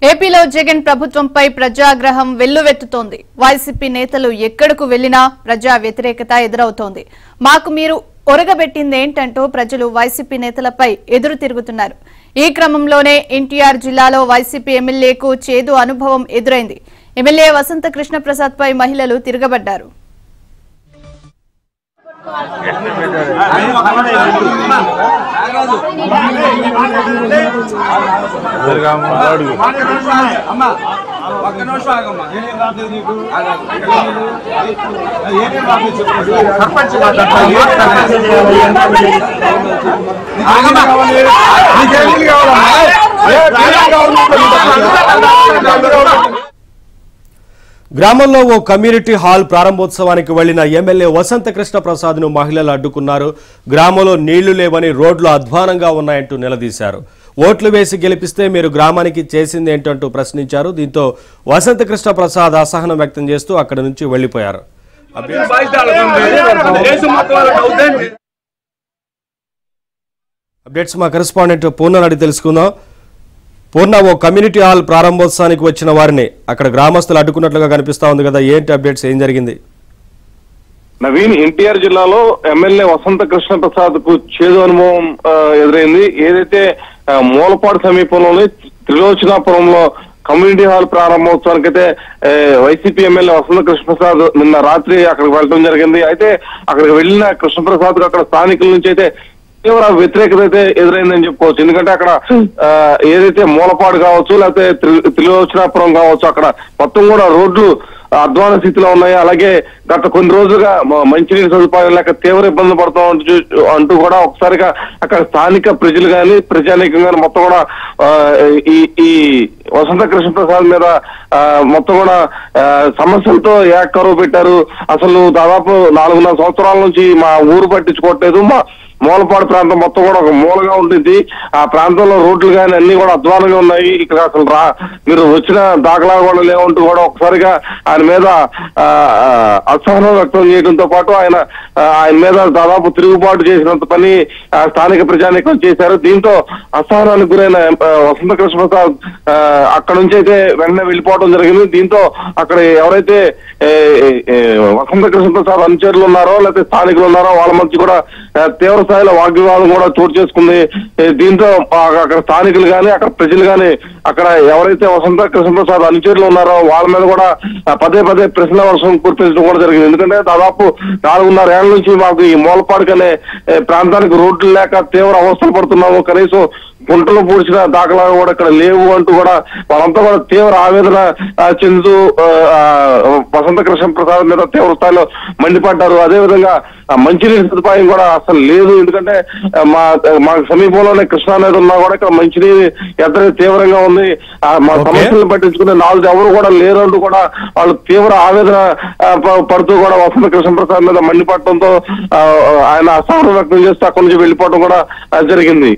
ఏపీలో జగన్ ప్రభుత్వంపై ప్రజాగ్రహం వెల్లువెత్తుతోంది. వైసీపీ నేతలు ఎక్కడకు వెళ్లినా ప్రజా వ్యతిరేకత ఎదురవుతోంది. మాకు మీరు ఒరగబెట్టిందేంటంటూ ప్రజలు వైసీపీ నేతలపై ఎదురు తిరుగుతున్నారు. ఈ క్రమంలోనే ఎన్టీఆర్ జిల్లాలో వైసీపీ ఎమ్మెల్యేకు చేదు అనుభవం ఎదురైంది. ఎమ్మెల్యే వసంత కృష్ణప్రసాద్ పై మహిళలు తిరగబడ్డారు. గ్రామంలో ఓ కమ్యూనిటీ హాల్ ప్రారంభోత్సవానికి వెళ్లిన ఎమ్మెల్యే వసంత కృష్ణ ప్రసాద్ ను మహిళలు అడ్డుకున్నారు. గ్రామంలో నీళ్లు లేవని, రోడ్లు అధ్వానంగా ఉన్నాయంటూ నిలదీశారు. ఓట్లు వేసి గెలిపిస్తే మీరు గ్రామానికి చేసింది ఏంటంటూ ప్రశ్నించారు. దీంతో వసంత కృష్ణ ప్రసాద్ అసహనం వ్యక్తం చేస్తూ అక్కడి నుంచి వెళ్లిపోయారు. అప్డేట్స్ మా కరెస్పాండెంట్ పూర్ణ అడిగి తెలుసుకుందాం. పూర్ణ, ఓ కమ్యూనిటీ హాల్ ప్రారంభోత్సవానికి వచ్చిన వారిని అక్కడ గ్రామస్తులు అడ్డుకున్నట్లుగా కనిపిస్తా ఉంది కదా, ఏంటి అప్డేట్స్, ఏం జరిగింది? నవీన్, ఎన్టీఆర్ జిల్లాలో ఎమ్మెల్యే వసంత కృష్ణ ప్రసాద్ కు చేదు అనుభవం ఎదురైంది. ఏదైతే మూలపాడు సమీపంలోని త్రిలోచనాపురంలో కమ్యూనిటీ హాల్ ప్రారంభోత్సవానికి అయితే వైసీపీ ఎమ్మెల్యే వసంత కృష్ణప్రసాద్ నిన్న రాత్రి అక్కడికి వెళ్ళడం జరిగింది. అయితే అక్కడికి వెళ్లిన కృష్ణప్రసాద్ కు అక్కడ స్థానికుల నుంచి అయితే తీవ్ర వ్యతిరేకత అయితే ఎదురైందని చెప్పుకోవచ్చు. ఎందుకంటే అక్కడ ఏదైతే మూలపాడు కావచ్చు, లేకపోతే త్రిలోచనాపురం కావచ్చు, అక్కడ మొత్తం కూడా రోడ్లు అధ్వాన స్థితిలో ఉన్నాయి. అలాగే గత కొన్ని రోజులుగా మంచినీటి సదుపాయం లేక తీవ్ర ఇబ్బందులు పడతాం అంటూ కూడా ఒకసారిగా అక్కడ స్థానిక ప్రజలు కానీ ప్రజానీకం కానీ మొత్తం కూడా ఈ వసంత కృష్ణప్రసాద్ మీద మొత్తం కూడా సమస్యలతో ఏకరువు పెట్టారు. అసలు దాదాపు 4.5 సంవత్సరాల నుంచి మా ఊరు పట్టించుకోవట్లేదు, మా మూలపాడు ప్రాంతం మొత్తం కూడా ఒక మూలగా ఉంటుంది, ఆ ప్రాంతంలో రోడ్లు కానీ అన్ని కూడా అధ్వానంగా ఉన్నాయి, ఇక్కడ అసలు మీరు వచ్చిన దాఖలా కూడా లేవంటూ కూడా ఒకసారిగా ఆయన మీద అసహనం వ్యక్తం చేయడంతో పాటు ఆయన మీద దాదాపు తిరుగుబాటు చేసినంత పని స్థానిక ప్రజానీకం చేశారు. దీంతో అసహనానికి గురైన వసంత కృష్ణప్రసాద్ అక్కడ నుంచి అయితే వెంటనే వెళ్ళిపోవడం జరిగింది. దీంతో అక్కడ ఎవరైతే వసంత కృష్ణప్రసాద్ అనుచరులు ఉన్నారో లేకపోతే స్థానికులు ఉన్నారో వాళ్ళ మధ్య కూడా తీవ్ర స్థాయిలో వాగ్వివాదం కూడా చోటు చేసుకుంది. దీంతో అక్కడ స్థానికులు కానీ అక్కడ ప్రజలు కానీ అక్కడ ఎవరైతే వసంత కృష్ణప్రసాద్ అనుచరులు ఉన్నారో వాళ్ళ మీద కూడా పదే ప్రశ్నల వర్షం కురిపించడం కూడా జరిగింది. ఎందుకంటే దాదాపు 4.5 ఏళ్ల నుంచి మాకు ఈ మూలపాడుకు అనే ప్రాంతానికి రోడ్లు లేక తీవ్ర అవస్థలు పడుతున్నాము, కనీసం గుంటలు పూడ్చిన దాఖలాలు కూడా ఇక్కడ లేవు అంటూ కూడా వాళ్ళంతా కూడా తీవ్ర ఆవేదన చెందుతూ వసంత కృష్ణ ప్రసాద్ మీద తీవ్ర స్థాయిలో మండిపడ్డారు. అదేవిధంగా మంచినీటి సదుపాయం కూడా అసలు లేదు. ఎందుకంటే మా సమీపంలోనే కృష్ణా నది ఉన్నా కూడా ఇక్కడ మంచినీరు ఎద్దడి తీవ్రంగా ఉంది. మా సమస్యలను పట్టించుకునే నాలుగు ఎవరు కూడా లేరు అంటూ కూడా వాళ్ళు తీవ్ర ఆవేదన పడుతూ కూడా వసంత కృష్ణ ప్రసాద్ మీద మండిపడటంతో ఆయన అసహనం వ్యక్తం చేస్తూ అక్కడి నుంచి వెళ్ళిపోవడం కూడా జరిగింది.